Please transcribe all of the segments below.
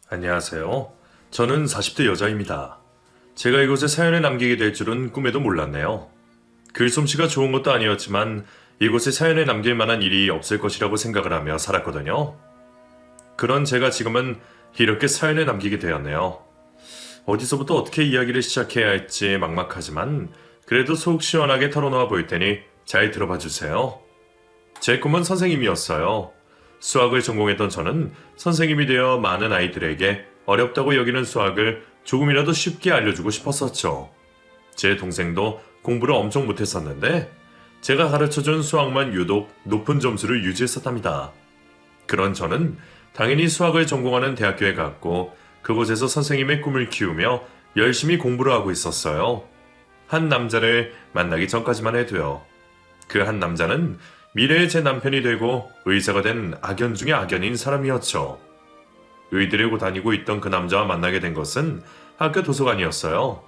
안녕하세요. 저는 40대 여자입니다. 제가 이곳에 사연을 남기게 될 줄은 꿈에도 몰랐네요. 글솜씨가 좋은 것도 아니었지만 이곳에 사연을 남길 만한 일이 없을 것이라고 생각을 하며 살았거든요. 그런 제가 지금은 이렇게 사연을 남기게 되었네요. 어디서부터 어떻게 이야기를 시작해야 할지 막막하지만 그래도 속 시원하게 털어놓아 볼 테니 잘 들어봐 주세요. 제 꿈은 선생님이었어요. 수학을 전공했던 저는 선생님이 되어 많은 아이들에게 어렵다고 여기는 수학을 조금이라도 쉽게 알려주고 싶었었죠. 제 동생도 공부를 엄청 못했었는데 제가 가르쳐준 수학만 유독 높은 점수를 유지했었답니다. 그런 저는 당연히 수학을 전공하는 대학교에 갔고 그곳에서 선생님의 꿈을 키우며 열심히 공부를 하고 있었어요. 한 남자를 만나기 전까지만 해도요. 그 한 남자는 미래의 제 남편이 되고 의사가 된 악연 중의 악연인 사람이었죠. 의대를 다니고 있던 그 남자와 만나게 된 것은 학교 도서관이었어요.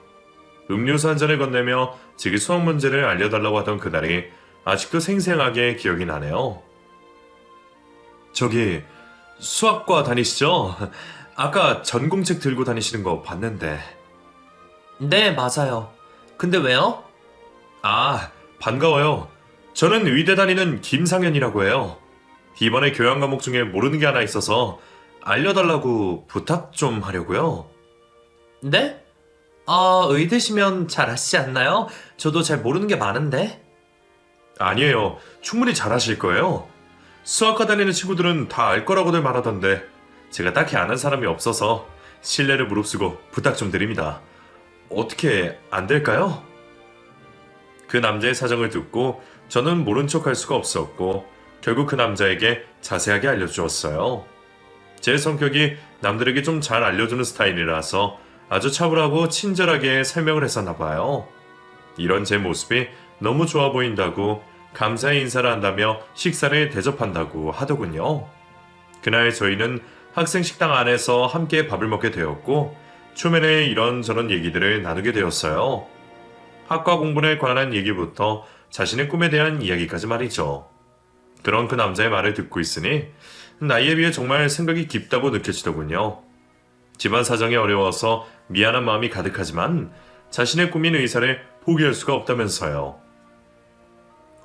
음료수 한 잔을 건네며 지기 수학 문제를 알려달라고 하던 그날이 아직도 생생하게 기억이 나네요. 저기 수학과 다니시죠? 아까 전공책 들고 다니시는 거 봤는데. 네, 맞아요. 근데 왜요? 아, 반가워요. 저는 의대 다니는 김상현이라고 해요. 이번에 교양 과목 중에 모르는 게 하나 있어서 알려달라고 부탁 좀 하려고요. 네? 의대시면 잘 아시지 않나요? 저도 잘 모르는 게 많은데. 아니에요. 충분히 잘하실 거예요. 수학과 다니는 친구들은 다 알 거라고들 말하던데 제가 딱히 아는 사람이 없어서 신뢰를 무릅쓰고 부탁 좀 드립니다. 어떻게 안 될까요? 그 남자의 사정을 듣고 저는 모른 척 할 수가 없었고 결국 그 남자에게 자세하게 알려주었어요. 제 성격이 남들에게 좀 잘 알려주는 스타일이라서 아주 차분하고 친절하게 설명을 했었나 봐요. 이런 제 모습이 너무 좋아 보인다고 감사의 인사를 한다며 식사를 대접한다고 하더군요. 그날 저희는 학생 식당 안에서 함께 밥을 먹게 되었고 초면에 이런저런 얘기들을 나누게 되었어요. 학과 공부에 관한 얘기부터 자신의 꿈에 대한 이야기까지 말이죠. 그런 그 남자의 말을 듣고 있으니 나이에 비해 정말 생각이 깊다고 느껴지더군요. 집안 사정이 어려워서 미안한 마음이 가득하지만 자신의 꿈인 의사를 포기할 수가 없다면서요.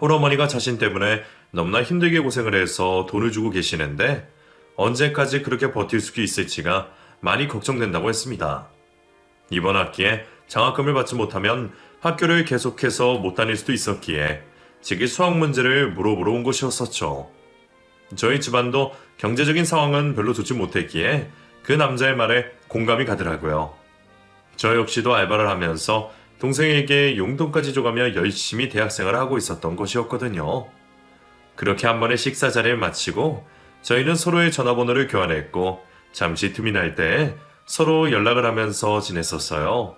홀어머니가 자신 때문에 너무나 힘들게 고생을 해서 돈을 주고 계시는데 언제까지 그렇게 버틸 수 있을지가 많이 걱정된다고 했습니다. 이번 학기에 장학금을 받지 못하면 학교를 계속해서 못 다닐 수도 있었기에 제게 수학 문제를 물어보러 온 것이었었죠. 저희 집안도 경제적인 상황은 별로 좋지 못했기에 그 남자의 말에 공감이 가더라고요. 저 역시도 알바를 하면서 동생에게 용돈까지 줘가며 열심히 대학생활을 하고 있었던 것이었거든요. 그렇게 한 번의 식사 자리를 마치고 저희는 서로의 전화번호를 교환했고 잠시 틈이 날 때 서로 연락을 하면서 지냈었어요.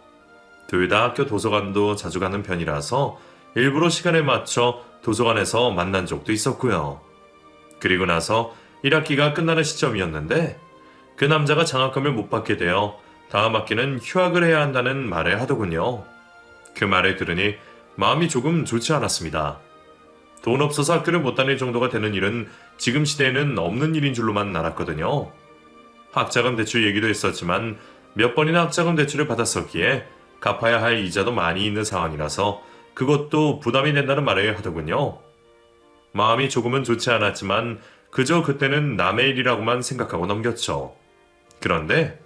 둘 다 학교 도서관도 자주 가는 편이라서 일부러 시간을 맞춰 도서관에서 만난 적도 있었고요. 그리고 나서 1학기가 끝나는 시점이었는데 그 남자가 장학금을 못 받게 되어 다음 학기는 휴학을 해야 한다는 말을 하더군요. 그 말을 들으니 마음이 조금 좋지 않았습니다. 돈 없어서 학교를 못 다닐 정도가 되는 일은 지금 시대에는 없는 일인 줄로만 알았거든요. 학자금 대출 얘기도 했었지만 몇 번이나 학자금 대출을 받았었기에 갚아야 할 이자도 많이 있는 상황이라서 그것도 부담이 된다는 말을 하더군요. 마음이 조금은 좋지 않았지만 그저 그때는 남의 일이라고만 생각하고 넘겼죠. 그런데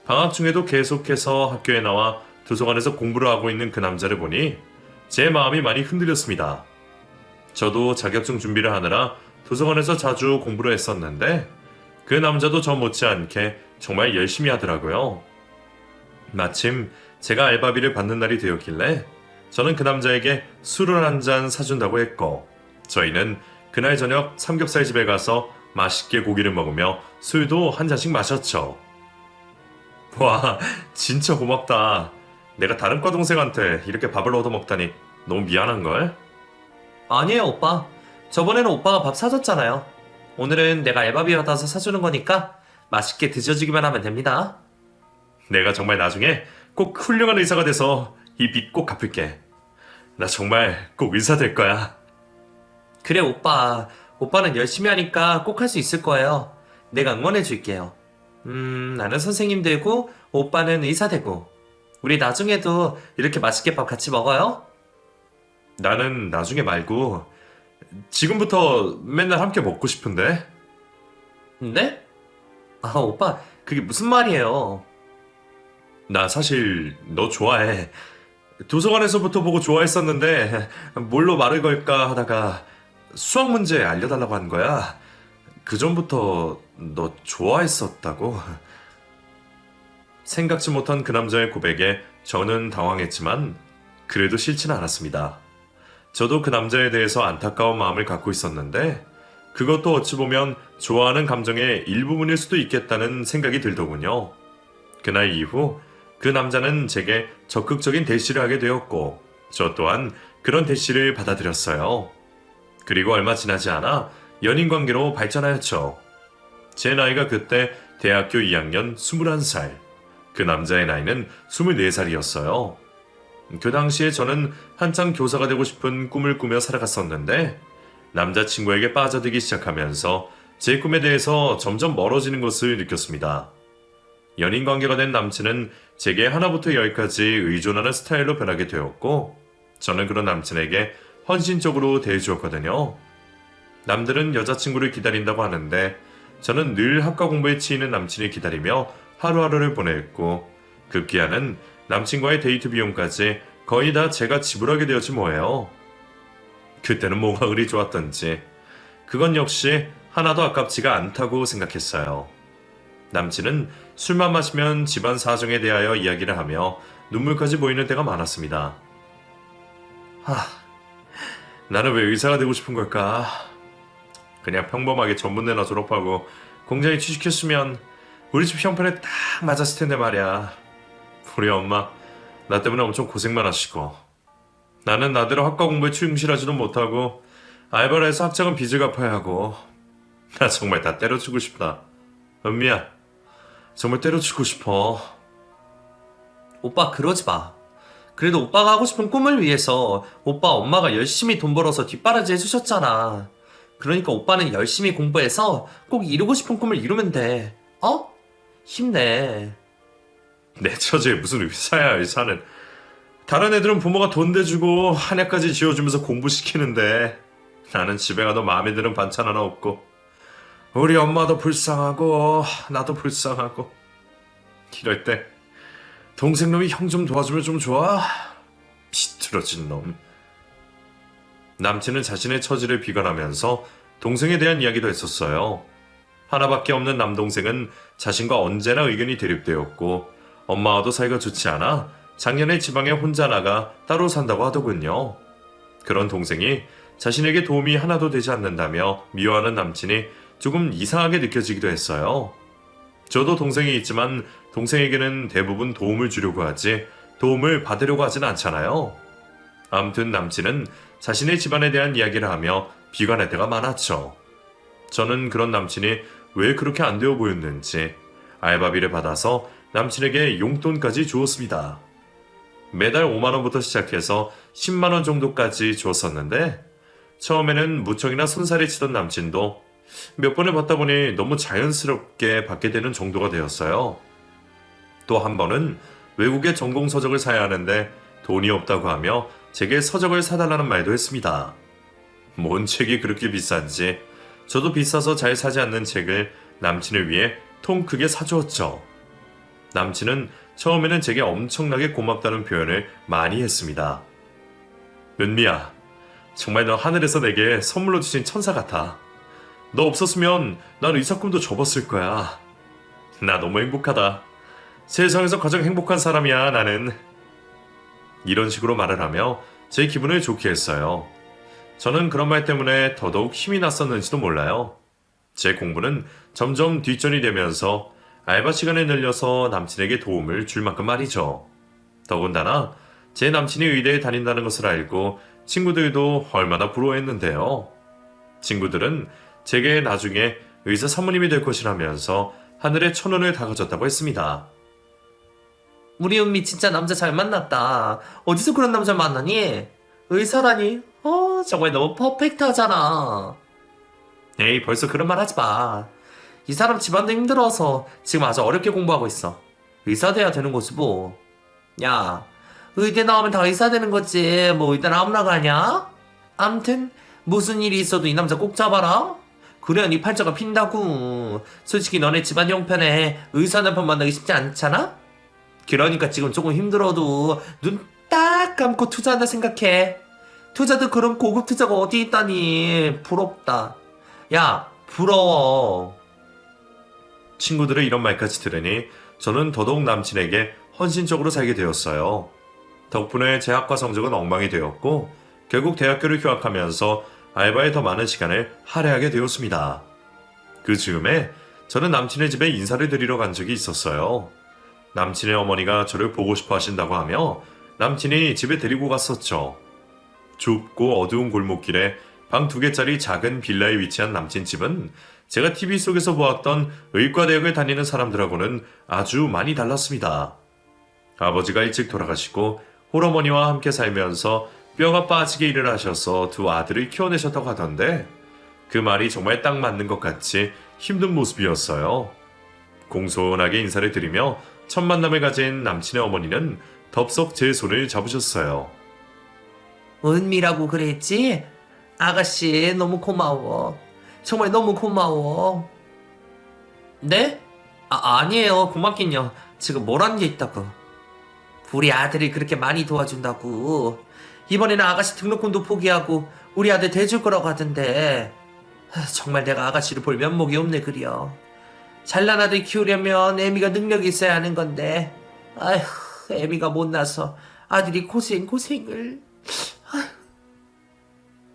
방학 중에도 계속해서 학교에 나와 도서관에서 공부를 하고 있는 그 남자를 보니 제 마음이 많이 흔들렸습니다. 저도 자격증 준비를 하느라 도서관에서 자주 공부를 했었는데 그 남자도 저 못지않게 정말 열심히 하더라고요. 마침 제가 알바비를 받는 날이 되었길래 저는 그 남자에게 술을 한 잔 사준다고 했고 저희는 그날 저녁 삼겹살 집에 가서 맛있게 고기를 먹으며 술도 한 잔씩 마셨죠. 와, 진짜 고맙다. 내가 다른 과 동생한테 이렇게 밥을 얻어먹다니 너무 미안한걸? 아니에요, 오빠. 저번에는 오빠가 밥 사줬잖아요. 오늘은 내가 알바비 받아서 사주는 거니까 맛있게 드셔주기만 하면 됩니다. 내가 정말 나중에 꼭 훌륭한 의사가 돼서 이 빚 꼭 갚을게. 나 정말 꼭 의사 될 거야. 그래, 오빠. 오빠는 열심히 하니까 꼭 할 수 있을 거예요. 내가 응원해 줄게요. 나는 선생님 되고 오빠는 의사 되고 우리 나중에도 이렇게 맛있게 밥 같이 먹어요? 나는 나중에 말고 지금부터 맨날 함께 먹고 싶은데. 네? 아, 오빠, 그게 무슨 말이에요? 나 사실 너 좋아해. 도서관에서부터 보고 좋아했었는데 뭘로 말을 걸까 하다가 수학 문제 알려달라고 한 거야. 그 전부터 너 좋아했었다고. 생각지 못한 그 남자의 고백에 저는 당황했지만 그래도 싫지는 않았습니다. 저도 그 남자에 대해서 안타까운 마음을 갖고 있었는데 그것도 어찌 보면 좋아하는 감정의 일부분일 수도 있겠다는 생각이 들더군요. 그날 이후 그 남자는 제게 적극적인 대시를 하게 되었고 저 또한 그런 대시를 받아들였어요. 그리고 얼마 지나지 않아 연인 관계로 발전하였죠. 제 나이가 그때 대학교 2학년 21살, 그 남자의 나이는 24살이었어요. 그 당시에 저는 한창 교사가 되고 싶은 꿈을 꾸며 살아갔었는데 남자친구에게 빠져들기 시작하면서 제 꿈에 대해서 점점 멀어지는 것을 느꼈습니다. 연인 관계가 된 남친은 제게 하나부터 열까지 의존하는 스타일로 변하게 되었고 저는 그런 남친에게 헌신적으로 대해주었거든요. 남들은 여자친구를 기다린다고 하는데 저는 늘 학과 공부에 치이는 남친을 기다리며 하루하루를 보냈고 급기야는 남친과의 데이트 비용까지 거의 다 제가 지불하게 되었지 뭐예요. 그때는 뭐가 그리 좋았던지 그건 역시 하나도 아깝지가 않다고 생각했어요. 남친은 술만 마시면 집안 사정에 대하여 이야기를 하며 눈물까지 보이는 때가 많았습니다. 나는 왜 의사가 되고 싶은 걸까? 그냥 평범하게 전문대나 졸업하고 공장에 취직했으면 우리 집 형편에 딱 맞았을 텐데 말이야. 우리 엄마 나 때문에 엄청 고생만 하시고 나는 나대로 학과 공부에 충실하지도 못하고 알바를 해서 학자금 빚을 갚아야 하고 나 정말 다 때려치고 싶다. 은미야 정말 때려치고 싶어. 오빠, 그러지 마. 그래도 오빠가 하고 싶은 꿈을 위해서 오빠 엄마가 열심히 돈 벌어서 뒷바라지 해주셨잖아. 그러니까 오빠는 열심히 공부해서 꼭 이루고 싶은 꿈을 이루면 돼. 어? 힘내. 내 처지에 무슨 의사야. 의사는 다른 애들은 부모가 돈 대주고 한약까지 지어주면서 공부시키는데 나는 집에 가도 마음에 드는 반찬 하나 없고 우리 엄마도 불쌍하고 나도 불쌍하고 이럴 때 동생 놈이 형 좀 도와주면 좀 좋아? 비뚤어진 놈. 남친은 자신의 처지를 비관하면서 동생에 대한 이야기도 했었어요. 하나밖에 없는 남동생은 자신과 언제나 의견이 대립되었고 엄마와도 사이가 좋지 않아 작년에 지방에 혼자 나가 따로 산다고 하더군요. 그런 동생이 자신에게 도움이 하나도 되지 않는다며 미워하는 남친이 조금 이상하게 느껴지기도 했어요. 저도 동생이 있지만 동생에게는 대부분 도움을 주려고 하지 도움을 받으려고 하진 않잖아요. 아무튼 남친은 자신의 집안에 대한 이야기를 하며 비관할 때가 많았죠. 저는 그런 남친이 왜 그렇게 안 되어 보였는지 알바비를 받아서 남친에게 용돈까지 주었습니다. 매달 5만원부터 시작해서 10만원 정도까지 주었었는데 처음에는 무척이나 손살이 치던 남친도 몇 번을 받다 보니 너무 자연스럽게 받게 되는 정도가 되었어요. 또 한 번은 외국에 전공 서적을 사야 하는데 돈이 없다고 하며 제게 서적을 사달라는 말도 했습니다. 뭔 책이 그렇게 비싼지 저도 비싸서 잘 사지 않는 책을 남친을 위해 통 크게 사주었죠. 남친은 처음에는 제게 엄청나게 고맙다는 표현을 많이 했습니다. 은미야, 정말 너 하늘에서 내게 선물로 주신 천사 같아. 너 없었으면 난 의사 꿈도 접었을 거야. 나 너무 행복하다. 세상에서 가장 행복한 사람이야, 나는. 이런 식으로 말을 하며 제 기분을 좋게 했어요. 저는 그런 말 때문에 더더욱 힘이 났었는지도 몰라요. 제 공부는 점점 뒷전이 되면서 알바 시간을 늘려서 남친에게 도움을 줄 만큼 말이죠. 더군다나 제 남친이 의대에 다닌다는 것을 알고 친구들도 얼마나 부러워했는데요. 친구들은 제게 나중에 의사 사모님이 될 것이라면서 하늘에 1,000원을 다가졌다고 했습니다. 우리 은미 진짜 남자 잘 만났다. 어디서 그런 남자 만나니? 의사라니? 정말 너무 퍼펙트하잖아. 에이, 벌써 그런 말 하지 마. 이 사람 집안도 힘들어서 지금 아주 어렵게 공부하고 있어. 의사 돼야 되는 거지 뭐. 야, 의대 나오면 다 의사 되는 거지. 뭐 의대 나오면 나가냐? 암튼 무슨 일이 있어도 이 남자 꼭 잡아라. 그래야 네 팔자가 핀다고. 솔직히 너네 집안 형편에 의사 남편 만나기 쉽지 않잖아? 그러니까 지금 조금 힘들어도 눈 딱 감고 투자한다 생각해. 투자도 그런 고급 투자가 어디 있다니. 부럽다. 야, 부러워. 친구들의 이런 말까지 들으니 저는 더더욱 남친에게 헌신적으로 살게 되었어요. 덕분에 제 학과 성적은 엉망이 되었고 결국 대학교를 휴학하면서 알바에 더 많은 시간을 할애하게 되었습니다. 그 즈음에 저는 남친의 집에 인사를 드리러 간 적이 있었어요. 남친의 어머니가 저를 보고 싶어 하신다고 하며 남친이 집에 데리고 갔었죠. 좁고 어두운 골목길에 방 2개짜리 작은 빌라에 위치한 남친 집은 제가 TV 속에서 보았던 의과대학을 다니는 사람들하고는 아주 많이 달랐습니다. 아버지가 일찍 돌아가시고 홀어머니와 함께 살면서 뼈가 빠지게 일을 하셔서 2 아들을 키워내셨다고 하던데 그 말이 정말 딱 맞는 것 같이 힘든 모습이었어요. 공손하게 인사를 드리며 첫 만남을 가진 남친의 어머니는 덥석 제 손을 잡으셨어요. 은미라고 그랬지? 아가씨 너무 고마워. 정말 너무 고마워. 네? 아니에요. 고맙긴요. 지금 뭐라는 게 있다고. 우리 아들이 그렇게 많이 도와준다고. 이번에는 아가씨 등록금도 포기하고 우리 아들 대줄 거라고 하던데. 정말 내가 아가씨를 볼 면목이 없네 그려. 잘난 아들 키우려면 애미가 능력이 있어야 하는 건데. 아휴, 애미가 못나서 아들이 고생을.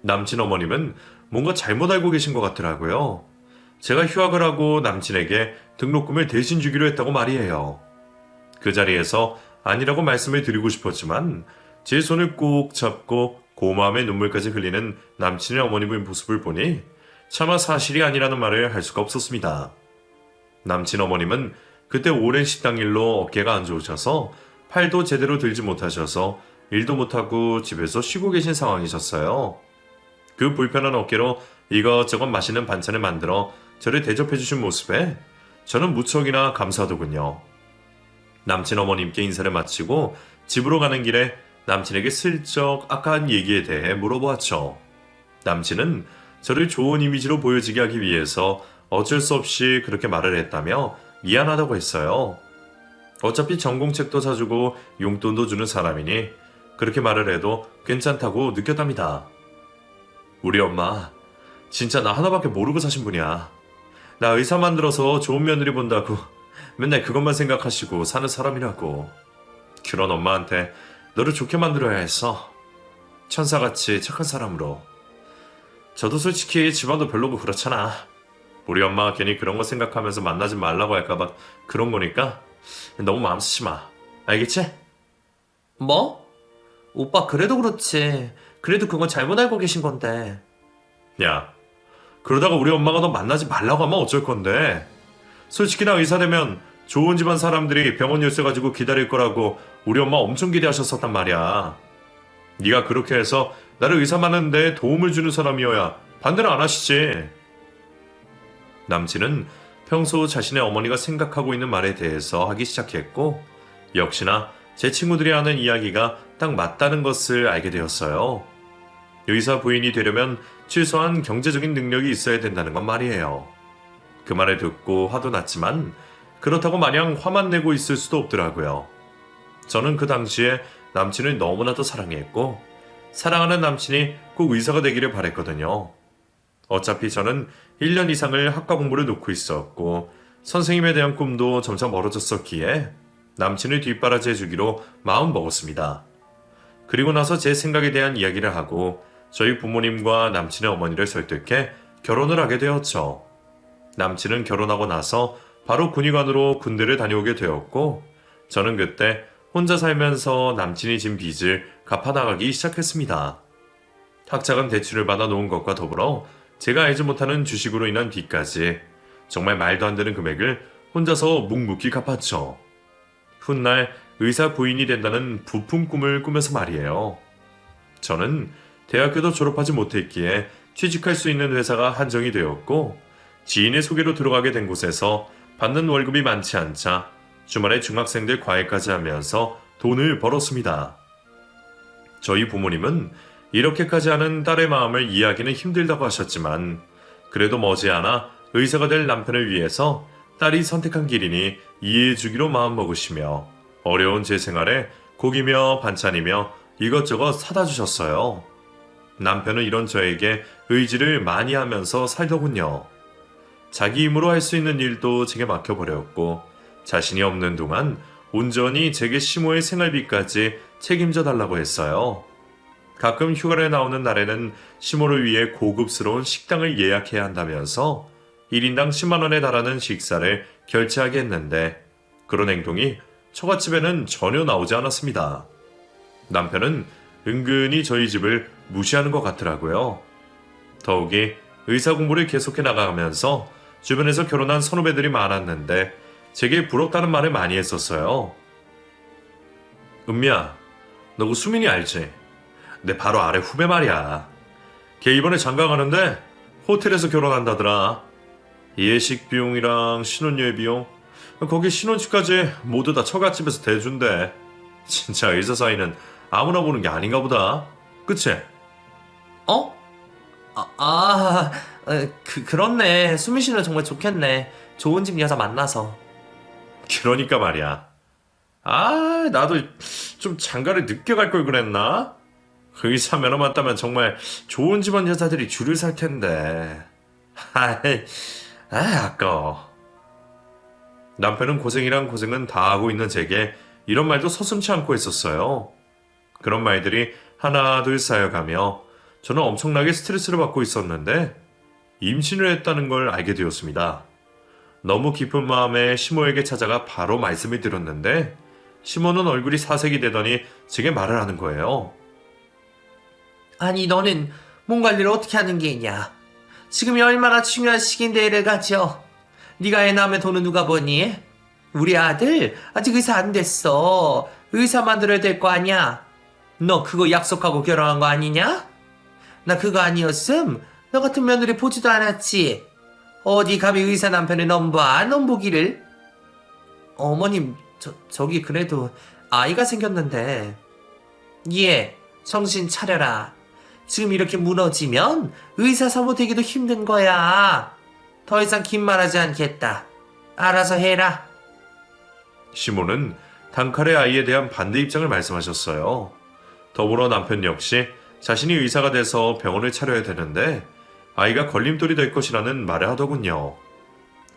남친 어머님은 뭔가 잘못 알고 계신 것 같더라고요. 제가 휴학을 하고 남친에게 등록금을 대신 주기로 했다고 말이에요. 그 자리에서 아니라고 말씀을 드리고 싶었지만 제 손을 꼭 잡고 고마움의 눈물까지 흘리는 남친의 어머님의 모습을 보니 차마 사실이 아니라는 말을 할 수가 없었습니다. 남친 어머님은 그때 오랜 식당 일로 어깨가 안 좋으셔서 팔도 제대로 들지 못하셔서 일도 못하고 집에서 쉬고 계신 상황이셨어요. 그 불편한 어깨로 이것저것 맛있는 반찬을 만들어 저를 대접해 주신 모습에 저는 무척이나 감사하더군요. 남친 어머님께 인사를 마치고 집으로 가는 길에 남친에게 슬쩍 아까 한 얘기에 대해 물어보았죠. 남친은 저를 좋은 이미지로 보여지게 하기 위해서 어쩔 수 없이 그렇게 말을 했다며 미안하다고 했어요. 어차피 전공책도 사주고 용돈도 주는 사람이니 그렇게 말을 해도 괜찮다고 느꼈답니다. 우리 엄마 진짜 나 하나밖에 모르고 사신 분이야. 나 의사 만들어서 좋은 며느리 본다고 맨날 그것만 생각하시고 사는 사람이라고. 그런 엄마한테 너를 좋게 만들어야 했어. 천사같이 착한 사람으로. 저도 솔직히 집안도 별로고 그렇잖아. 우리 엄마가 괜히 그런 거 생각하면서 만나지 말라고 할까봐 그런 거니까 너무 마음 쓰지 마. 알겠지? 뭐? 오빠 그래도 그렇지. 그래도 그건 잘못 알고 계신 건데. 야, 그러다가 우리 엄마가 너 만나지 말라고 하면 어쩔 건데. 솔직히 나 의사 되면 좋은 집안 사람들이 병원 열쇠 가지고 기다릴 거라고 우리 엄마 엄청 기대하셨었단 말이야. 네가 그렇게 해서 나를 의사 만드는데 도움을 주는 사람이어야 반대를 안 하시지. 남친은 평소 자신의 어머니가 생각하고 있는 말에 대해서 하기 시작했고 역시나 제 친구들이 하는 이야기가 딱 맞다는 것을 알게 되었어요. 의사 부인이 되려면 최소한 경제적인 능력이 있어야 된다는 건 말이에요. 그 말을 듣고 화도 났지만 그렇다고 마냥 화만 내고 있을 수도 없더라고요. 저는 그 당시에 남친을 너무나도 사랑했고 사랑하는 남친이 꼭 의사가 되기를 바랬거든요. 어차피 저는 1년 이상을 학과 공부를 놓고 있었고 선생님에 대한 꿈도 점차 멀어졌었기에 남친을 뒷바라지 해주기로 마음 먹었습니다. 그리고 나서 제 생각에 대한 이야기를 하고 저희 부모님과 남친의 어머니를 설득해 결혼을 하게 되었죠. 남친은 결혼하고 나서 바로 군의관으로 군대를 다녀오게 되었고 저는 그때 혼자 살면서 남친이 진 빚을 갚아나가기 시작했습니다. 학자금 대출을 받아 놓은 것과 더불어 제가 알지 못하는 주식으로 인한 빚까지 정말 말도 안 되는 금액을 혼자서 묵묵히 갚았죠. 훗날 의사 부인이 된다는 부푼 꿈을 꾸면서 말이에요. 저는 대학교도 졸업하지 못했기에 취직할 수 있는 회사가 한정이 되었고 지인의 소개로 들어가게 된 곳에서 받는 월급이 많지 않자 주말에 중학생들 과외까지 하면서 돈을 벌었습니다. 저희 부모님은 이렇게까지 하는 딸의 마음을 이해하기는 힘들다고 하셨지만 그래도 머지않아 의사가 될 남편을 위해서 딸이 선택한 길이니 이해해주기로 마음먹으시며 어려운 제 생활에 고기며 반찬이며 이것저것 사다 주셨어요. 남편은 이런 저에게 의지를 많이 하면서 살더군요. 자기 힘으로 할 수 있는 일도 제게 맡겨버렸고 자신이 없는 동안 온전히 제게 시모의 생활비까지 책임져 달라고 했어요. 가끔 휴가를 나오는 날에는 시모를 위해 고급스러운 식당을 예약해야 한다면서 1인당 10만 원에 달하는 식사를 결제하게 했는데 그런 행동이 처갓집에는 전혀 나오지 않았습니다. 남편은 은근히 저희 집을 무시하는 것 같더라고요. 더욱이 의사 공부를 계속해 나가면서 주변에서 결혼한 선후배들이 많았는데 제게 부럽다는 말을 많이 했었어요. 은미야, 너 그 수민이 알지? 내 바로 아래 후배 말이야. 걔 이번에 장가 가는데 호텔에서 결혼한다더라. 예식 비용이랑 신혼여행 비용, 거기 신혼집까지 모두 다 처갓집에서 대준대. 진짜 의사 사이는 아무나 보는 게 아닌가 보다. 그치? 어? 그렇네. 수민 씨는 정말 좋겠네. 좋은 집 여자 만나서. 그러니까 말이야. 나도 좀 장가를 늦게 갈 걸 그랬나? 의사 면허만 따면 정말 좋은 집안 여자들이 줄을 설 텐데. 아까워. 남편은 고생이란 고생은 다 하고 있는 제게 이런 말도 서슴지 않고 했었어요. 그런 말들이 하나 둘 쌓여가며 저는 엄청나게 스트레스를 받고 있었는데 임신을 했다는 걸 알게 되었습니다. 너무 깊은 마음에 시모에게 찾아가 바로 말씀을 드렸는데 시모는 얼굴이 사색이 되더니 제게 말을 하는 거예요. 아니 너는 몸 관리를 어떻게 하는 게 있냐? 지금이 얼마나 중요한 시기인데 애를 가져. 네가 애 낳으면 돈은 누가 버니? 우리 아들 아직 의사 안 됐어. 의사 만들어야 될 거 아니야. 너 그거 약속하고 결혼한 거 아니냐? 나 그거 아니었음 너 같은 며느리 보지도 않았지. 어디 감히 의사 남편을 넘보기를. 어머님 저기 그래도 아이가 생겼는데. 예, 정신 차려라. 지금 이렇게 무너지면 의사 사모 되기도 힘든 거야. 더 이상 긴 말하지 않겠다. 알아서 해라. 시모는 단칼에 아이에 대한 반대 입장을 말씀하셨어요. 더불어 남편 역시 자신이 의사가 돼서 병원을 차려야 되는데 아이가 걸림돌이 될 것이라는 말을 하더군요.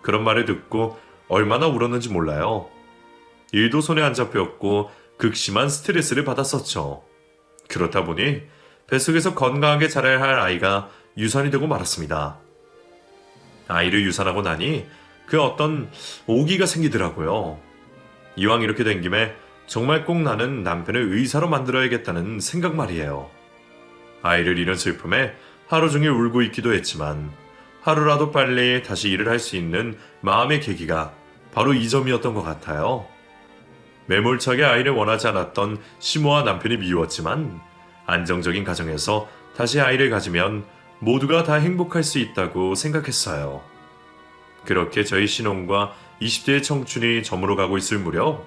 그런 말을 듣고 얼마나 울었는지 몰라요. 일도 손에 안 잡혔고 극심한 스트레스를 받았었죠. 그렇다 보니 뱃속에서 건강하게 자라야 할 아이가 유산이 되고 말았습니다. 아이를 유산하고 나니 그 어떤 오기가 생기더라고요. 이왕 이렇게 된 김에 정말 꼭 나는 남편을 의사로 만들어야겠다는 생각 말이에요. 아이를 잃은 슬픔에 하루 종일 울고 있기도 했지만 하루라도 빨리 다시 일을 할 수 있는 마음의 계기가 바로 이 점이었던 것 같아요. 매몰차게 아이를 원하지 않았던 시모와 남편이 미웠지만 안정적인 가정에서 다시 아이를 가지면 모두가 다 행복할 수 있다고 생각했어요. 그렇게 저희 신혼과 20대의 청춘이 저물어 가고 있을 무렵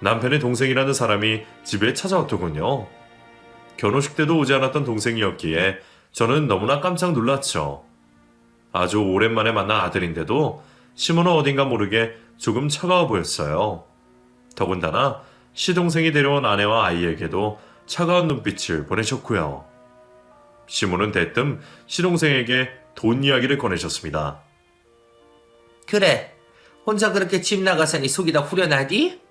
남편의 동생이라는 사람이 집에 찾아왔더군요. 결혼식 때도 오지 않았던 동생이었기에 저는 너무나 깜짝 놀랐죠. 아주 오랜만에 만난 아들인데도 시모는 어딘가 모르게 조금 차가워 보였어요. 더군다나 시동생이 데려온 아내와 아이에게도 차가운 눈빛을 보내셨고요. 시모는 대뜸 시동생에게 돈 이야기를 꺼내셨습니다. 그래, 혼자 그렇게 집 나가서니 속이 다 후련하디?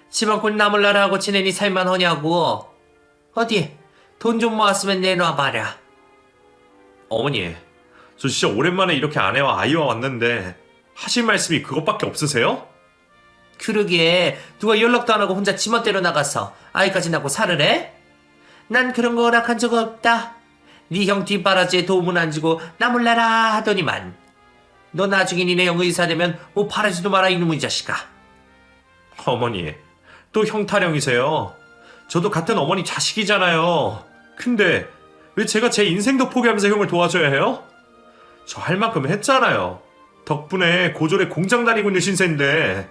집안 꼴 나물나라 하고 지내니 살만하냐고. 어디 돈 좀 모았으면 내놔봐라. 어머니, 저 진짜 오랜만에 이렇게 아내와 아이와 왔는데 하실 말씀이 그것밖에 없으세요? 그러게 누가 연락도 안 하고 혼자 지멋대로 나가서 아이까지 낳고 살으래? 난 그런 거 허락한 적 없다. 네 형 뒷바라지에 도움은 안 주고 나몰라라 하더니만. 너 나중에 니네 형 의사 되면 뭐 바라지도 마라 이놈의 자식아. 어머니, 또 형 타령이세요. 저도 같은 어머니 자식이잖아요. 근데 왜 제가 제 인생도 포기하면서 형을 도와줘야 해요? 저 할 만큼 했잖아요. 덕분에 고졸에 공장 다니고 있는 신세인데.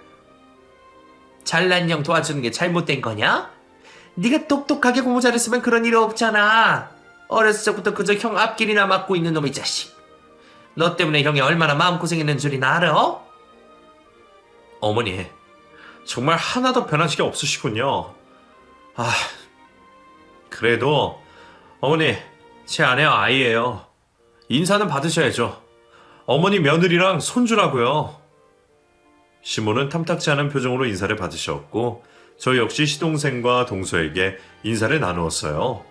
잘난 형 도와주는 게 잘못된 거냐? 네가 똑똑하게 공부 잘했으면 그런 일 없잖아. 어렸을 적부터 그저 형 앞길이나 막고 있는 놈의 자식. 너 때문에 형이 얼마나 마음고생했는 줄이나 알아? 어머니, 정말 하나도 변하시게 없으시군요. 아, 그래도 어머니, 제 아내와 아이예요. 인사는 받으셔야죠. 어머니 며느리랑 손주라고요. 시모는 탐탁지 않은 표정으로 인사를 받으셨고 저 역시 시동생과 동서에게 인사를 나누었어요.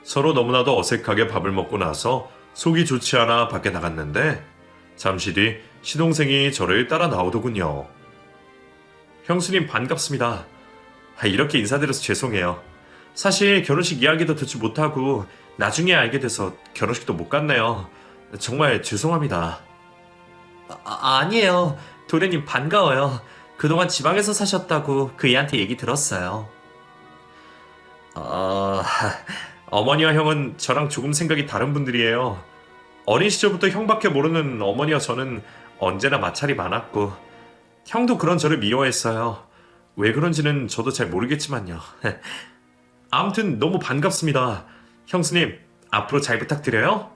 서로 너무나도 어색하게 밥을 먹고 나서 속이 좋지 않아 밖에 나갔는데 잠시 뒤 시동생이 저를 따라 나오더군요. 형수님 반갑습니다. 이렇게 인사드려서 죄송해요. 사실 결혼식 이야기도 듣지 못하고 나중에 알게 돼서 결혼식도 못 갔네요. 정말 죄송합니다. 아니에요. 도련님 반가워요. 그동안 지방에서 사셨다고 그 애한테 얘기 들었어요. 어머니와 형은 저랑 조금 생각이 다른 분들이에요. 어린 시절부터 형밖에 모르는 어머니와 저는 언제나 마찰이 많았고 형도 그런 저를 미워했어요. 왜 그런지는 저도 잘 모르겠지만요. 아무튼 너무 반갑습니다. 형수님, 앞으로 잘 부탁드려요.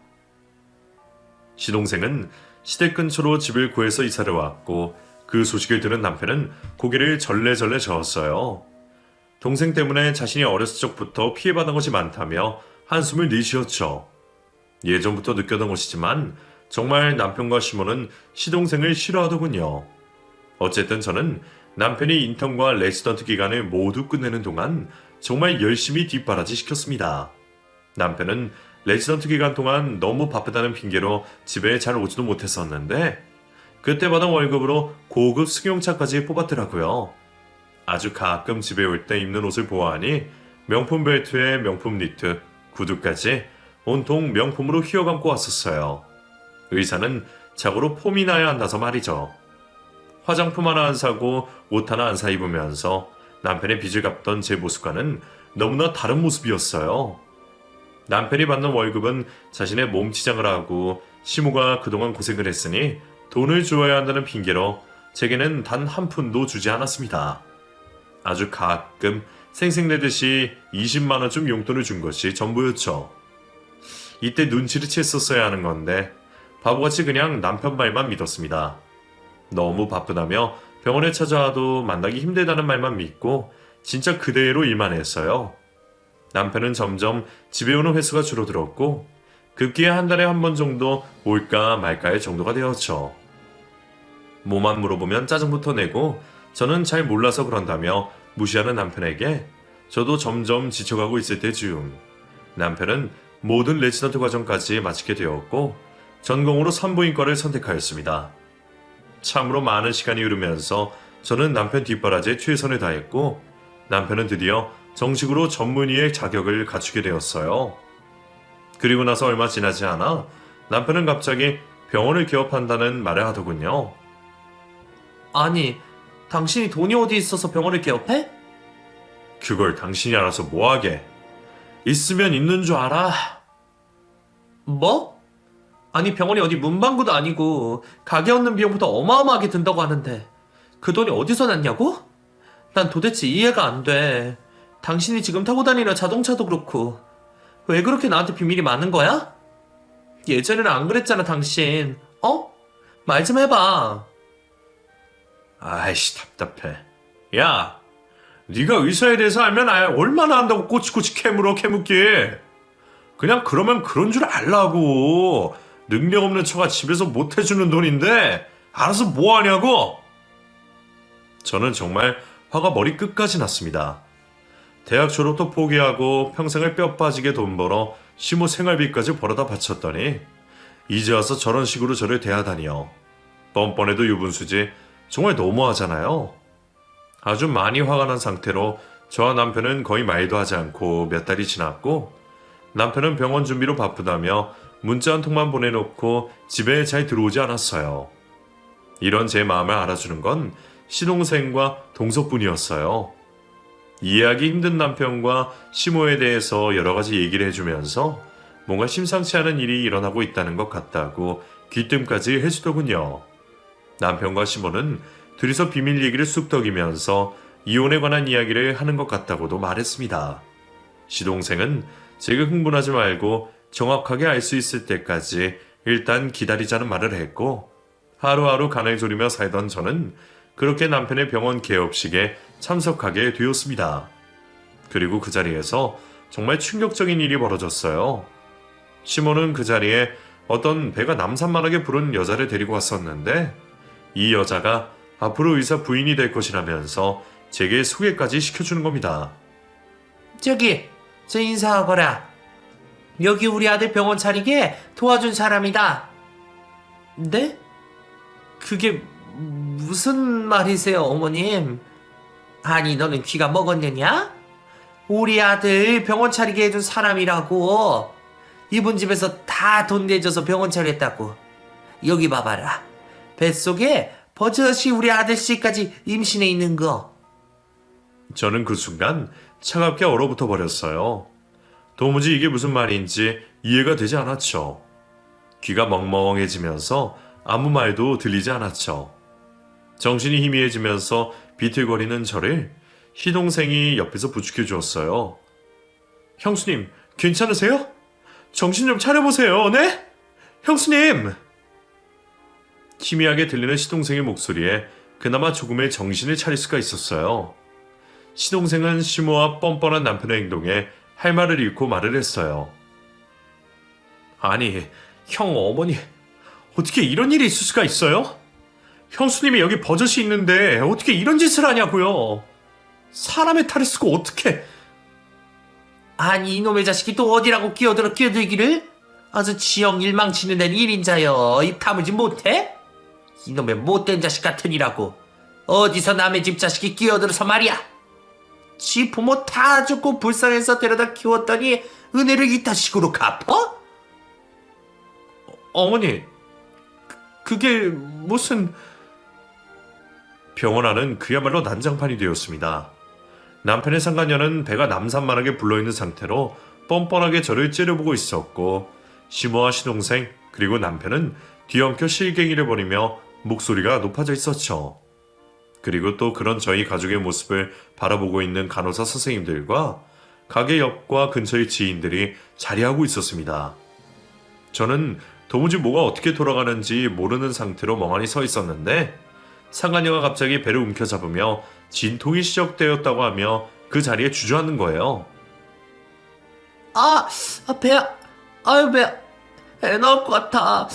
시동생은 시댁 근처로 집을 구해서 이사를 왔고 그 소식을 들은 남편은 고개를 절레절레 저었어요. 동생 때문에 자신이 어렸을 적부터 피해받은 것이 많다며 한숨을 내쉬었죠. 예전부터 느꼈던 것이지만 정말 남편과 시모는 시동생을 싫어하더군요. 어쨌든 저는 남편이 인턴과 레지던트 기간을 모두 끝내는 동안 정말 열심히 뒷바라지 시켰습니다. 남편은 레지던트 기간 동안 너무 바쁘다는 핑계로 집에 잘 오지도 못했었는데 그때 받은 월급으로 고급 승용차까지 뽑았더라고요. 아주 가끔 집에 올 때 입는 옷을 보아하니 명품 벨트에 명품 니트, 구두까지 온통 명품으로 휘어감고 왔었어요. 의사는 자고로 폼이 나야 한다서 말이죠. 화장품 하나 안 사고 옷 하나 안 사 입으면서 남편의 빚을 갚던 제 모습과는 너무나 다른 모습이었어요. 남편이 받는 월급은 자신의 몸치장을 하고 시모가 그동안 고생을 했으니 돈을 주어야 한다는 핑계로 제게는 단 한 푼도 주지 않았습니다. 아주 가끔 생색내듯이 20만 원쯤 용돈을 준 것이 전부였죠. 이때 눈치를 챘었어야 하는 건데 바보같이 그냥 남편 말만 믿었습니다. 너무 바쁘다며 병원에 찾아와도 만나기 힘들다는 말만 믿고 진짜 그대로 일만 했어요. 남편은 점점 집에 오는 횟수가 줄어들었고 급기야 한 달에 한 번 정도 올까 말까의 정도가 되었죠. 뭐만 물어보면 짜증부터 내고 저는 잘 몰라서 그런다며 무시하는 남편에게 저도 점점 지쳐가고 있을 때쯤 남편은 모든 레지던트 과정까지 마치게 되었고 전공으로 산부인과를 선택하였습니다. 참으로 많은 시간이 흐르면서 저는 남편 뒷바라지에 최선을 다했고 남편은 드디어 정식으로 전문의의 자격을 갖추게 되었어요. 그리고 나서 얼마 지나지 않아 남편은 갑자기 병원을 개업한다는 말을 하더군요. 아니, 당신이 돈이 어디 있어서 병원을 개업해? 그걸 당신이 알아서 뭐하게. 있으면 있는 줄 알아. 뭐? 아니 병원이 어디 문방구도 아니고 가게 얻는 비용부터 어마어마하게 든다고 하는데 그 돈이 어디서 났냐고? 난 도대체 이해가 안 돼. 당신이 지금 타고 다니는 자동차도 그렇고 왜 그렇게 나한테 비밀이 많은 거야? 예전에는 안 그랬잖아 당신. 말 좀 해봐. 아이씨 답답해. 야, 네가 의사에 대해서 알면 얼마나 안다고 꼬치꼬치 캐묻기. 그냥 그러면 그런 줄 알라고. 능력 없는 처가 집에서 못해주는 돈인데 알아서 뭐하냐고. 저는 정말 화가 머리 끝까지 났습니다. 대학 졸업도 포기하고 평생을 뼈 빠지게 돈 벌어 시모 생활비까지 벌어다 바쳤더니 이제 와서 저런 식으로 저를 대하다니요. 뻔뻔해도 유분수지. 정말 너무하잖아요. 아주 많이 화가 난 상태로 저와 남편은 거의 말도 하지 않고 몇 달이 지났고 남편은 병원 준비로 바쁘다며 문자 한 통만 보내놓고 집에 잘 들어오지 않았어요. 이런 제 마음을 알아주는 건 시동생과 동서뿐이었어요. 이해하기 힘든 남편과 시모에 대해서 여러 가지 얘기를 해주면서 뭔가 심상치 않은 일이 일어나고 있다는 것 같다고 귀뜸까지 해주더군요. 남편과 시몬은 둘이서 비밀 얘기를 쑥덕이면서 이혼에 관한 이야기를 하는 것 같다고도 말했습니다. 시동생은 제가 흥분하지 말고 정확하게 알 수 있을 때까지 일단 기다리자는 말을 했고, 하루하루 간을 조리며 살던 저는 그렇게 남편의 병원 개업식에 참석하게 되었습니다. 그리고 그 자리에서 정말 충격적인 일이 벌어졌어요. 시몬은 그 자리에 어떤 배가 남산만하게 부른 여자를 데리고 왔었는데, 이 여자가 앞으로 의사 부인이 될 것이라면서 제게 소개까지 시켜주는 겁니다. 저기, 저 인사하거라. 여기 우리 아들 병원 차리게 도와준 사람이다. 네? 그게 무슨 말이세요, 어머님? 아니, 너는 귀가 먹었느냐? 우리 아들 병원 차리게 해준 사람이라고. 이분 집에서 다 돈 내줘서 병원 차렸다고. 여기 봐봐라. 뱃속에 버젓이 우리 아들씨까지 임신해 있는 거. 저는 그 순간 차갑게 얼어붙어 버렸어요. 도무지 이게 무슨 말인지 이해가 되지 않았죠. 귀가 멍멍해지면서 아무 말도 들리지 않았죠. 정신이 희미해지면서 비틀거리는 저를 시동생이 옆에서 부축해 주었어요. 형수님, 괜찮으세요? 정신 좀 차려보세요, 네? 형수님! 희미하게 들리는 시동생의 목소리에 그나마 조금의 정신을 차릴 수가 있었어요. 시동생은 심오와 뻔뻔한 남편의 행동에 할 말을 잃고 말을 했어요. 아니, 형 어머니, 어떻게 이런 일이 있을 수가 있어요? 형수님이 여기 버젓이 있는데 어떻게 이런 짓을 하냐고요? 사람의 탈을 쓰고 어떻게... 아니, 이놈의 자식이 또 어디라고 끼어들기를? 아주 지형 일망치는 데는 일인자여. 입 다물지 못해? 이놈의 못된 자식 같으니라고. 어디서 남의 집 자식이 끼어들어서 말이야. 지 부모 다 죽고 불쌍해서 데려다 키웠더니 은혜를 이딴 식으로 갚어? 어머니, 그게 무슨... 병원 안은 그야말로 난장판이 되었습니다. 남편의 상간녀는 배가 남산만하게 불러있는 상태로 뻔뻔하게 저를 째려보고 있었고, 시모와 시동생 그리고 남편은 뒤엉켜 실갱이를 벌이며 목소리가 높아져 있었죠. 그리고 또 그런 저희 가족의 모습을 바라보고 있는 간호사 선생님들과 가게 옆과 근처의 지인들이 자리하고 있었습니다. 저는 도무지 뭐가 어떻게 돌아가는지 모르는 상태로 멍하니 서 있었는데, 상간녀가 갑자기 배를 움켜잡으며 진통이 시작되었다고 하며 그 자리에 주저앉는 거예요. 배야. 아유, 배야. 애 나올 것 같아.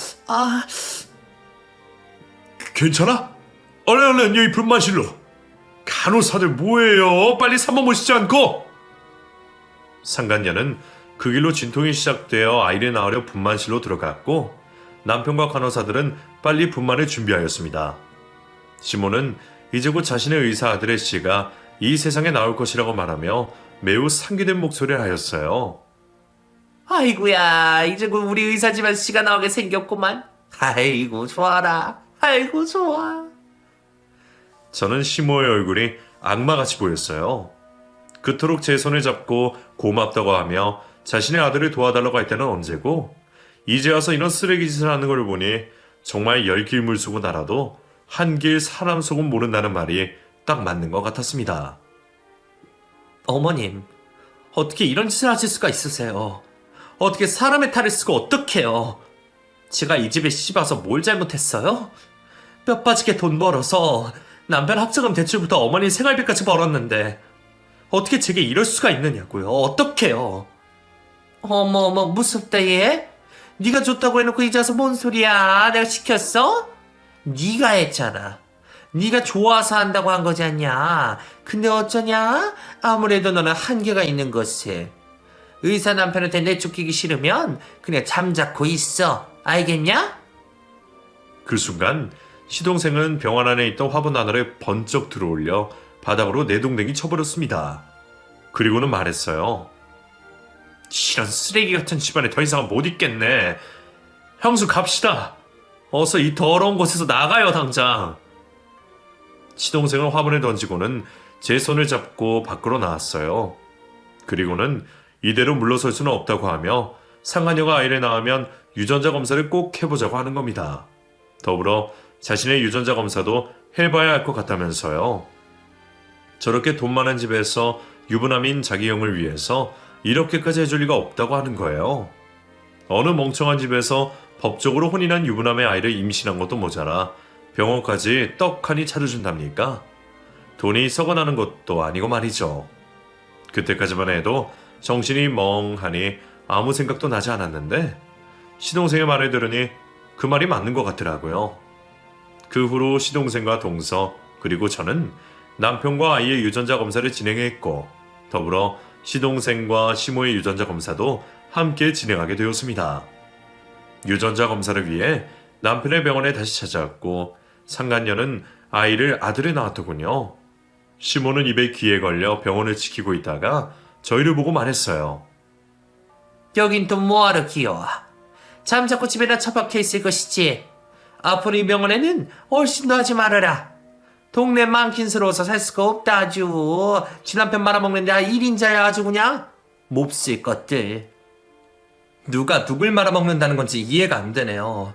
괜찮아? 얼른 여기 분만실로. 간호사들 뭐예요? 빨리 산모 모시지 않고. 상간녀는 그 길로 진통이 시작되어 아이를 낳으려 분만실로 들어갔고, 남편과 간호사들은 빨리 분만을 준비하였습니다. 시몬은 이제 곧 자신의 의사 아들의 씨가 이 세상에 나올 것이라고 말하며 매우 상기된 목소리를 하였어요. 아이고야, 이제 곧 우리 의사 집안 씨가 나오게 생겼구만. 아이고, 좋아라. 아이고, 좋아. 저는 시모의 얼굴이 악마같이 보였어요. 그토록 제 손을 잡고 고맙다고 하며 자신의 아들을 도와달라고 할 때는 언제고, 이제 와서 이런 쓰레기 짓을 하는 걸 보니 정말 열길 물속은 알아도 한길 사람 속은 모른다는 말이 딱 맞는 것 같았습니다. 어머님, 어떻게 이런 짓을 하실 수가 있으세요? 어떻게 사람의 탈을 쓰고 어떡해요? 제가 이 집에 시집와서 뭘 잘못했어요? 뼈 빠지게 돈 벌어서 남편 학자금 대출부터 어머니 생활비까지 벌었는데 어떻게 제게 이럴 수가 있느냐고요? 어떡해요? 어머, 무섭다 얘? 네가 줬다고 해놓고 이제 와서 뭔 소리야? 내가 시켰어? 네가 했잖아. 네가 좋아서 한다고 한 거지 않냐? 근데 어쩌냐? 아무래도 너는 한계가 있는 것에. 의사 남편한테 내쫓기기 싫으면 그냥 잠자코 있어. 알겠냐? 그 순간 시동생은 병원 안에 있던 화분 하나를 번쩍 들어올려 바닥으로 내동댕이 쳐버렸습니다. 그리고는 말했어요. 이런 쓰레기 같은 집안에 더 이상은 못 있겠네. 형수 갑시다. 어서 이 더러운 곳에서 나가요, 당장. 시동생을 화분에 던지고는 제 손을 잡고 밖으로 나왔어요. 그리고는 이대로 물러설 수는 없다고 하며 상간녀가 아이를 낳으면 유전자 검사를 꼭 해보자고 하는 겁니다. 더불어 자신의 유전자 검사도 해봐야 할 것 같다면서요. 저렇게 돈 많은 집에서 유부남인 자기 형을 위해서 이렇게까지 해줄 리가 없다고 하는 거예요. 어느 멍청한 집에서 법적으로 혼인한 유부남의 아이를 임신한 것도 모자라 병원까지 떡하니 차려준답니까? 돈이 썩어나는 것도 아니고 말이죠. 그때까지만 해도 정신이 멍하니 아무 생각도 나지 않았는데 시동생의 말을 들으니 그 말이 맞는 것 같더라고요. 그 후로 시동생과 동서 그리고 저는 남편과 아이의 유전자 검사를 진행했고 더불어 시동생과 시모의 유전자 검사도 함께 진행하게 되었습니다. 유전자 검사를 위해 남편의 병원에 다시 찾아왔고 상간녀는 아이를 아들을 낳았더군요. 시모는 입에 귀에 걸려 병원을 지키고 있다가 저희를 보고 말했어요. 여긴 또 뭐하러 귀여워? 잠자코 집에나 처박혀 있을 것이지. 앞으로 이 병원에는 얼씬도 하지 말아라. 동네 망킨스러워서 살 수가 없다 아주. 지 남편 말아먹는데 1인자야 아주 그냥. 몹쓸 것들. 누가 누굴 말아먹는다는 건지 이해가 안 되네요.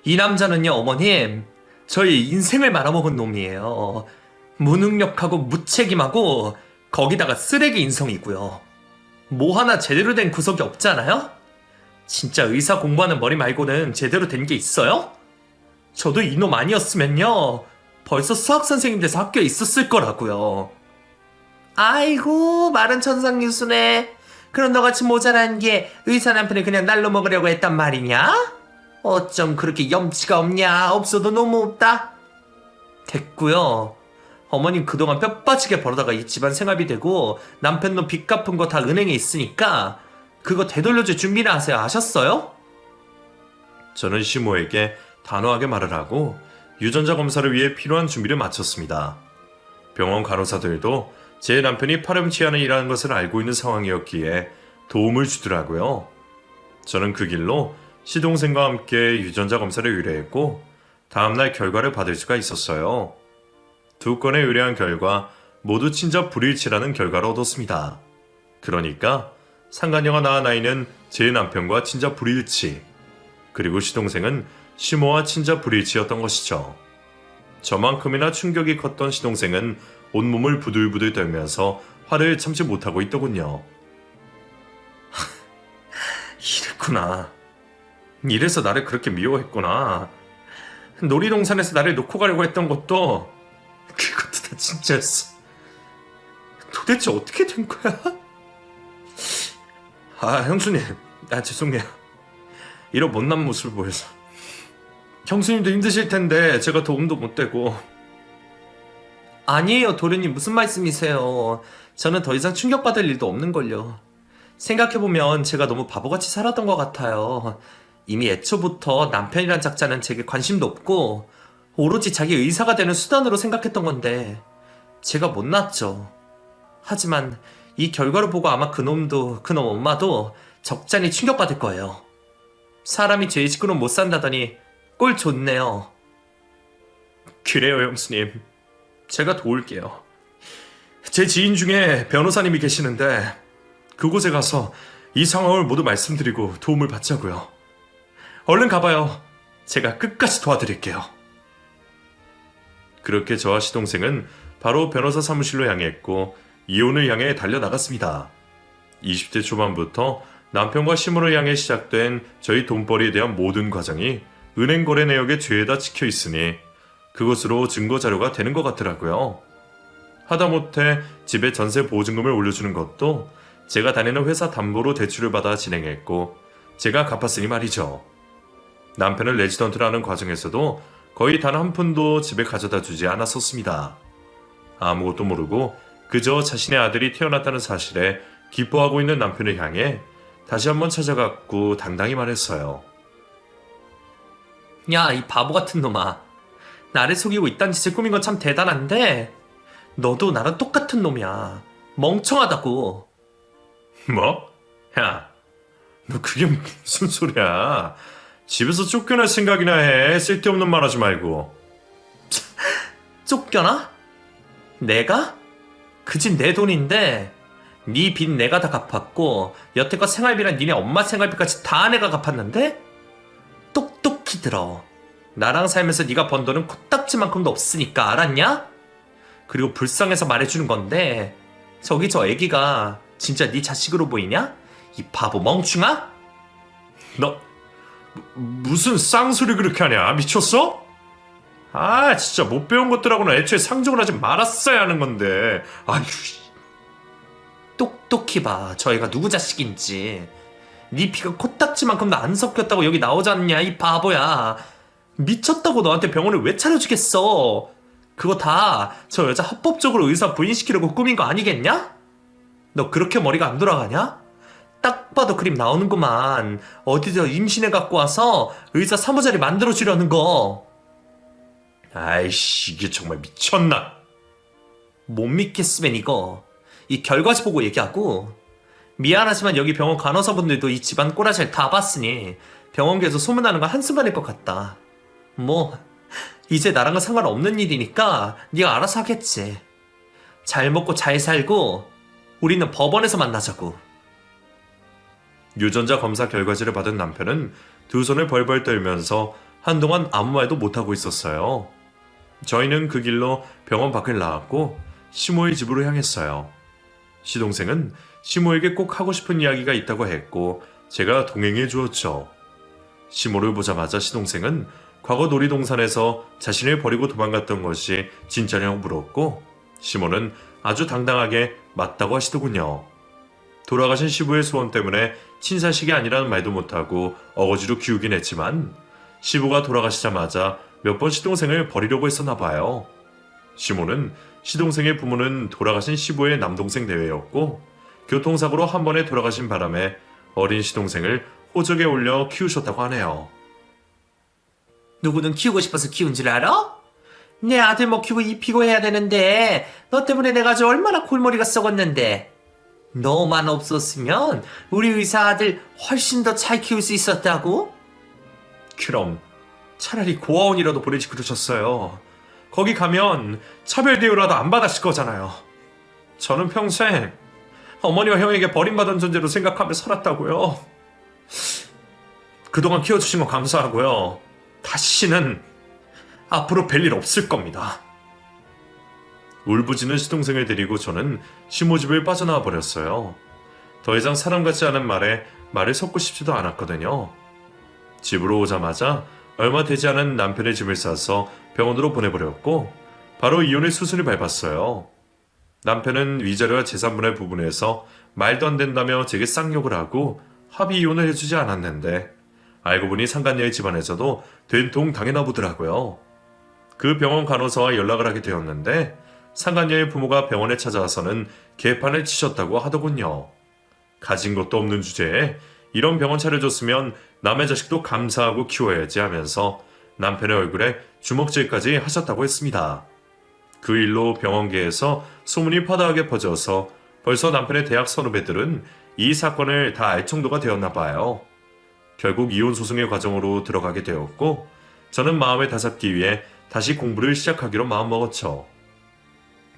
이 남자는요 어머님 저희 인생을 말아먹은 놈이에요. 무능력하고 무책임하고 거기다가 쓰레기 인성이고요. 뭐 하나 제대로 된 구석이 없잖아요? 진짜 의사 공부하는 머리 말고는 제대로 된 게 있어요? 저도 이놈 아니었으면요 벌써 수학 선생님 돼서 학교에 있었을 거라고요. 아이고 말은 천상뉴스네. 그럼 너같이 모자란 게 의사 남편을 그냥 날로 먹으려고 했단 말이냐? 어쩜 그렇게 염치가 없냐? 없어도 너무 없다. 됐고요. 어머님 그동안 뼈 빠지게 벌어다가 이 집안 생활비 되고 남편 놈 빚 갚은 거 다 은행에 있으니까 그거 되돌려줄 준비를 하세요. 아셨어요? 저는 시모에게 단호하게 말을 하고 유전자 검사를 위해 필요한 준비를 마쳤습니다. 병원 간호사들도 제 남편이 파렴치한을 일하는 것을 알고 있는 상황이었기에 도움을 주더라고요. 저는 그 길로 시동생과 함께 유전자 검사를 의뢰했고 다음날 결과를 받을 수가 있었어요. 2건의 의뢰한 결과 모두 친자 불일치라는 결과를 얻었습니다. 그러니까 상간녀가 낳은 아이는 제 남편과 친자 불일치, 그리고 시동생은 시모와 친자 불일치였던 것이죠. 저만큼이나 충격이 컸던 시동생은 온몸을 부들부들 떨면서 화를 참지 못하고 있더군요. 이랬구나. 이래서 나를 그렇게 미워했구나. 놀이동산에서 나를 놓고 가려고 했던 것도 그것도 다 진짜였어. 도대체 어떻게 된 거야? 아 형수님, 죄송해요. 이런 못난 모습을 보여서. 형수님도 힘드실 텐데 제가 도움도 못 되고. 아니에요 도련님 무슨 말씀이세요. 저는 더 이상 충격받을 일도 없는걸요. 생각해보면 제가 너무 바보같이 살았던 것 같아요. 이미 애초부터 남편이란 작자는 제게 관심도 없고 오로지 자기 의사가 되는 수단으로 생각했던 건데 제가 못났죠. 하지만 이 결과를 보고 아마 그놈도 그놈 엄마도 적잖이 충격받을 거예요. 사람이 죄 짓고는 못 산다더니 꼴 좋네요. 그래요 형수님. 제가 도울게요. 제 지인 중에 변호사님이 계시는데 그곳에 가서 이 상황을 모두 말씀드리고 도움을 받자고요. 얼른 가봐요. 제가 끝까지 도와드릴게요. 그렇게 저와 시동생은 바로 변호사 사무실로 향했고 이혼을 향해 달려나갔습니다. 20대 초반부터 남편과 시모를 향해 시작된 저희 돈벌이에 대한 모든 과정이 은행 거래 내역에 죄에다 찍혀 있으니 그것으로 증거 자료가 되는 것 같더라고요. 하다못해 집에 전세 보증금을 올려주는 것도 제가 다니는 회사 담보로 대출을 받아 진행했고 제가 갚았으니 말이죠. 남편을 레지던트로 하는 과정에서도 거의 단 한 푼도 집에 가져다 주지 않았었습니다. 아무것도 모르고 그저 자신의 아들이 태어났다는 사실에 기뻐하고 있는 남편을 향해 다시 한번 찾아갔고 당당히 말했어요. 야, 이 바보 같은 놈아. 나를 속이고 이딴 짓을 꾸민 건 참 대단한데 너도 나랑 똑같은 놈이야. 멍청하다고. 뭐? 야, 너 그게 무슨 소리야? 집에서 쫓겨날 생각이나 해. 쓸데없는 말 하지 말고. 쫓겨나? 내가? 그 집 내 돈인데 네 빚 내가 다 갚았고 여태껏 생활비랑 니네 엄마 생활비까지 다 내가 갚았는데? 똑똑히 들어. 나랑 살면서 네가 번 돈은 코딱지만큼도 없으니까 알았냐? 그리고 불쌍해서 말해주는 건데 저기 저 애기가 진짜 네 자식으로 보이냐? 이 바보 멍충아? 너 무슨 쌍소리 그렇게 하냐? 미쳤어? 아 진짜 못 배운 것들하고는 애초에 상종을 하지 말았어야 하는 건데. 아휴. 똑똑히 봐. 저 애가 누구 자식인지. 네 피가 코딱지만큼도 안 섞였다고 여기 나오지 않냐 이 바보야. 미쳤다고 너한테 병원을 왜 차려주겠어. 그거 다 저 여자 합법적으로 의사 부인시키려고 꾸민 거 아니겠냐? 너 그렇게 머리가 안 돌아가냐? 딱 봐도 그림 나오는구만. 어디서 임신해 갖고 와서 의사 사무자리 만들어주려는 거. 아이씨 이게 정말 미쳤나? 못 믿겠으면 이거. 이 결과지 보고 얘기하고. 미안하지만 여기 병원 간호사분들도 이 집안 꼬라지를 다 봤으니 병원계에서 소문나는 건 한순간일 것 같다. 뭐 이제 나랑은 상관없는 일이니까 네가 알아서 하겠지. 잘 먹고 잘 살고 우리는 법원에서 만나자고. 유전자 검사 결과지를 받은 남편은 두 손을 벌벌 떨면서 한동안 아무 말도 못하고 있었어요. 저희는 그 길로 병원 밖을 나왔고 시모의 집으로 향했어요. 시동생은 시모에게 꼭 하고 싶은 이야기가 있다고 했고 제가 동행해 주었죠. 시모를 보자마자 시동생은 과거 놀이동산에서 자신을 버리고 도망갔던 것이 진짜냐고 물었고 시모는 아주 당당하게 맞다고 하시더군요. 돌아가신 시부의 소원 때문에 친사식이 아니라는 말도 못하고 어거지로 키우긴 했지만 시부가 돌아가시자마자 몇 번 시동생을 버리려고 했었나 봐요. 시모는 시동생의 부모는 돌아가신 시부의 남동생 내외였고 교통사고로 한 번에 돌아가신 바람에 어린 시동생을 호적에 올려 키우셨다고 하네요. 누구는 키우고 싶어서 키운 줄 알아? 내 아들 먹히고 입히고 해야 되는데 너 때문에 내가 아주 얼마나 골머리가 썩었는데. 너만 없었으면 우리 의사 아들 훨씬 더 잘 키울 수 있었다고? 그럼 차라리 고아원이라도 보내지 그러셨어요. 거기 가면 차별 대우라도 안 받았을 거잖아요. 저는 평생 어머니와 형에게 버림받은 존재로 생각하며 살았다고요. 그동안 키워주신 건 감사하고요. 다시는 앞으로 뵐 일 없을 겁니다. 울부짖는 시동생을 데리고 저는 시모 집을 빠져나와 버렸어요. 더 이상 사람 같지 않은 말에 말을 섞고 싶지도 않았거든요. 집으로 오자마자 얼마 되지 않은 남편의 짐을 싸서 병원으로 보내버렸고 바로 이혼의 수순을 밟았어요. 남편은 위자료와 재산분할 부분에서 말도 안 된다며 제게 쌍욕을 하고 합의 이혼을 해주지 않았는데 알고 보니 상간녀의 집안에서도 된통 당해나 보더라고요. 그 병원 간호사와 연락을 하게 되었는데 상간녀의 부모가 병원에 찾아와서는 개판을 치셨다고 하더군요. 가진 것도 없는 주제에 이런 병원 차려줬으면 남의 자식도 감사하고 키워야지 하면서 남편의 얼굴에 주먹질까지 하셨다고 했습니다. 그 일로 병원계에서 소문이 파다하게 퍼져서 벌써 남편의 대학 선후배들은 이 사건을 다 알 정도가 되었나 봐요. 결국 이혼 소송의 과정으로 들어가게 되었고 저는 마음을 다잡기 위해 다시 공부를 시작하기로 마음먹었죠.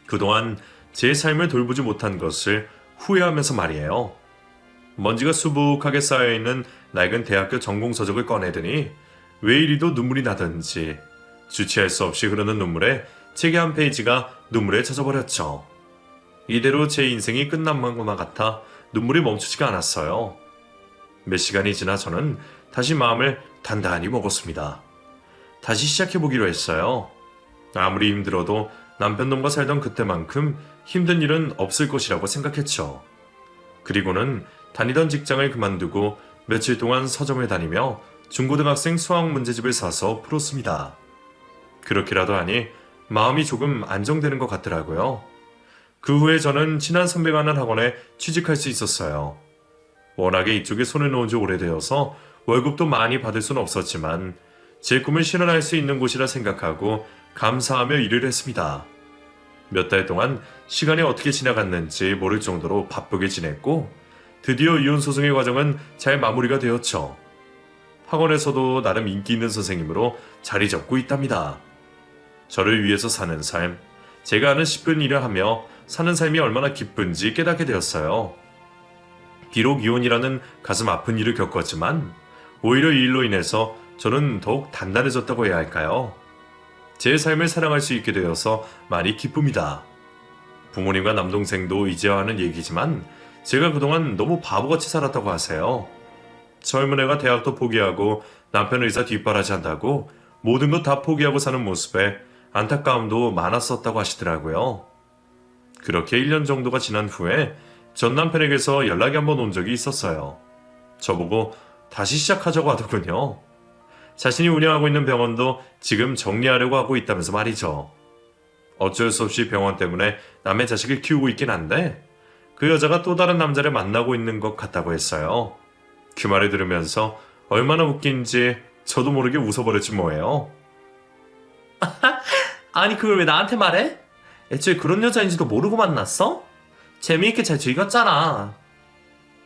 그동안 제 삶을 돌보지 못한 것을 후회하면서 말이에요. 먼지가 수북하게 쌓여있는 낡은 대학교 전공서적을 꺼내더니 왜 이리도 눈물이 나던지 주체할 수 없이 흐르는 눈물에 책의 한 페이지가 눈물에 젖어버렸죠. 이대로 제 인생이 끝난 것만 같아 눈물이 멈추지가 않았어요. 몇 시간이 지나 저는 다시 마음을 단단히 먹었습니다. 다시 시작해보기로 했어요. 아무리 힘들어도 남편놈과 살던 그때만큼 힘든 일은 없을 것이라고 생각했죠. 그리고는 다니던 직장을 그만두고 며칠 동안 서점을 다니며 중고등학생 수학 문제집을 사서 풀었습니다. 그렇게라도 하니 마음이 조금 안정되는 것 같더라고요. 그 후에 저는 친한 선배가 하는 학원에 취직할 수 있었어요. 워낙에 이쪽에 손을 놓은 지 오래되어서 월급도 많이 받을 수는 없었지만 제 꿈을 실현할 수 있는 곳이라 생각하고 감사하며 일을 했습니다. 몇 달 동안 시간이 어떻게 지나갔는지 모를 정도로 바쁘게 지냈고 드디어 이혼 소송의 과정은 잘 마무리가 되었죠. 학원에서도 나름 인기 있는 선생님으로 자리 잡고 있답니다. 저를 위해서 사는 삶, 제가 하는 10분 일을 하며 사는 삶이 얼마나 기쁜지 깨닫게 되었어요. 비록 이혼이라는 가슴 아픈 일을 겪었지만 오히려 이 일로 인해서 저는 더욱 단단해졌다고 해야 할까요? 제 삶을 사랑할 수 있게 되어서 많이 기쁩니다. 부모님과 남동생도 이제야 하는 얘기지만 제가 그동안 너무 바보같이 살았다고 하세요. 젊은 애가 대학도 포기하고 남편 의사 뒷바라지한다고 모든 것 다 포기하고 사는 모습에 안타까움도 많았었다고 하시더라고요. 그렇게 1년 정도가 지난 후에 전 남편에게서 연락이 한번 온 적이 있었어요. 저보고 다시 시작하자고 하더군요. 자신이 운영하고 있는 병원도 지금 정리하려고 하고 있다면서 말이죠. 어쩔 수 없이 병원 때문에 남의 자식을 키우고 있긴 한데 그 여자가 또 다른 남자를 만나고 있는 것 같다고 했어요. 그 말을 들으면서 얼마나 웃긴지 저도 모르게 웃어버렸지 뭐예요. 아니 그걸 왜 나한테 말해? 애초에 그런 여자인지도 모르고 만났어? 재미있게 잘 즐겼잖아.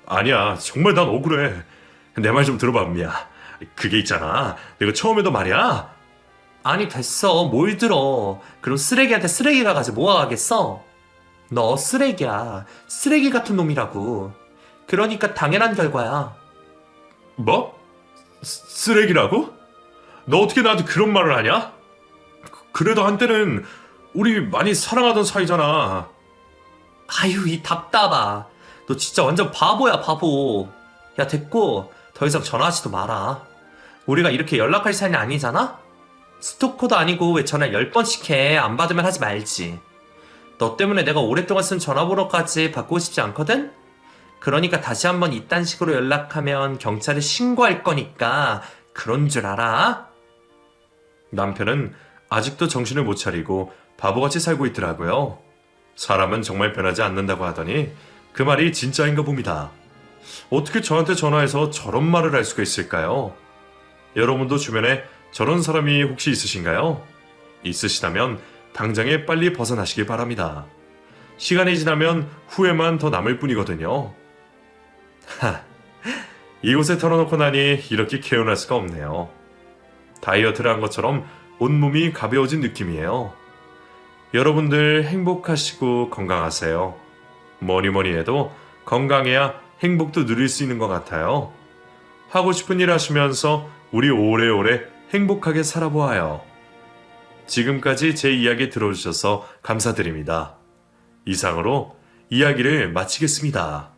아니야, 정말 난 억울해. 내 말 좀 들어봐, 은미야. 그게 있잖아, 내가 처음에도 말이야. 아니 됐어, 뭘 들어. 그럼 쓰레기한테 쓰레기가 가지 뭐가 가겠어? 너 쓰레기야. 쓰레기 같은 놈이라고. 그러니까 당연한 결과야. 뭐? 쓰레기라고? 너 어떻게 나한테 그런 말을 하냐? 그래도 한때는 우리 많이 사랑하던 사이잖아. 아유 이 답답아. 너 진짜 완전 바보야 바보. 야 됐고 더 이상 전화하지도 마라. 우리가 이렇게 연락할 사이는 아니잖아? 스토커도 아니고 왜 전화 10번씩 해. 안 받으면 하지 말지. 너 때문에 내가 오랫동안 쓴 전화번호까지 바꾸고 싶지 않거든? 그러니까 다시 한번 이딴 식으로 연락하면 경찰에 신고할 거니까 그런 줄 알아? 남편은 아직도 정신을 못 차리고 바보같이 살고 있더라고요. 사람은 정말 변하지 않는다고 하더니 그 말이 진짜인가 봅니다. 어떻게 저한테 전화해서 저런 말을 할 수가 있을까요? 여러분도 주변에 저런 사람이 혹시 있으신가요? 있으시다면 당장에 빨리 벗어나시길 바랍니다. 시간이 지나면 후회만 더 남을 뿐이거든요. 이곳에 털어놓고 나니 이렇게 개운할 수가 없네요. 다이어트를 한 것처럼 온몸이 가벼워진 느낌이에요. 여러분들 행복하시고 건강하세요. 뭐니 해도 건강해야 행복도 누릴 수 있는 것 같아요. 하고 싶은 일 하시면서 우리 오래오래 행복하게 살아보아요. 지금까지 제 이야기 들어주셔서 감사드립니다. 이상으로 이야기를 마치겠습니다.